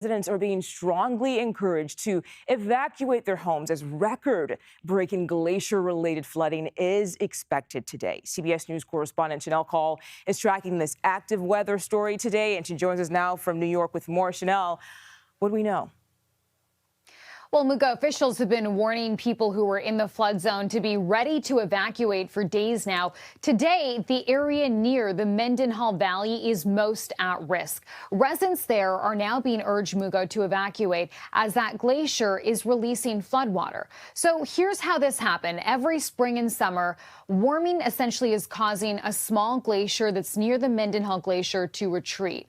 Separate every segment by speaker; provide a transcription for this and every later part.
Speaker 1: Residents are being strongly encouraged to evacuate their homes as record-breaking glacier-related flooding is expected today. CBS News correspondent Shanelle Kaul is tracking this active weather story today, and she joins us now from New York with more. Shanelle, what do we know?
Speaker 2: Well, Muga, officials have been warning people who are in the flood zone to be ready to evacuate for days now. Today, the area near the Mendenhall Valley is most at risk. Residents there are now being urged, Muga, to evacuate as that glacier is releasing floodwater. So here's how this happened. Every spring and summer, warming essentially is causing a small glacier that's near the Mendenhall Glacier to retreat.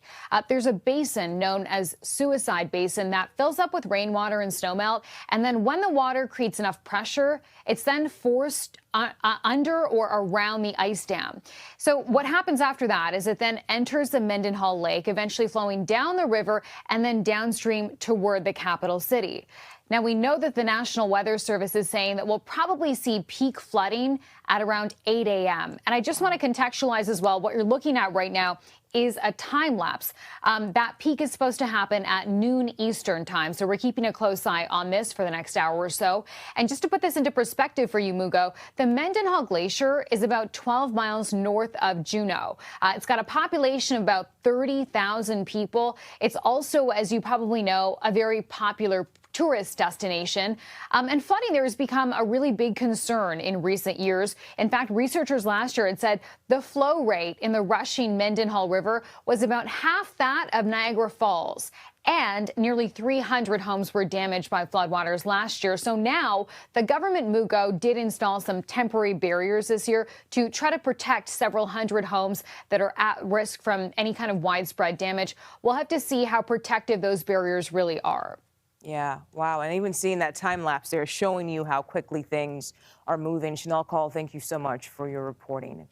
Speaker 2: There's a basin known as Suicide Basin that fills up with rainwater and snowmelt. And then when the water creates enough pressure, it's then forced under or around the ice dam. So what happens after that is it then enters the Mendenhall Lake, eventually flowing down the river and then downstream toward the capital city. Now, we know that the National Weather Service is saying that we'll probably see peak flooding at around 8 a.m. And I just want to contextualize as well, what you're looking at right now is a time lapse. That peak is supposed to happen at noon Eastern time. So we're keeping a close eye on this for the next hour or so. And just to put this into perspective for you, Mugo, the Mendenhall Glacier is about 12 miles north of Juneau. It's got a population of about 30,000 people. It's also, as you probably know, a very popular tourist destination. And flooding there has become a really big concern in recent years. In fact, researchers last year had said the flow rate in the rushing Mendenhall River was about half that of Niagara Falls. And nearly 300 homes were damaged by floodwaters last year. So now the government, Mugo, did install some temporary barriers this year to try to protect several hundred homes that are at risk from any kind of widespread damage. We'll have to see how protective those barriers really are.
Speaker 1: Yeah, wow. And even seeing that time lapse there, showing you how quickly things are moving. Shanelle Kaul, thank you so much for your reporting.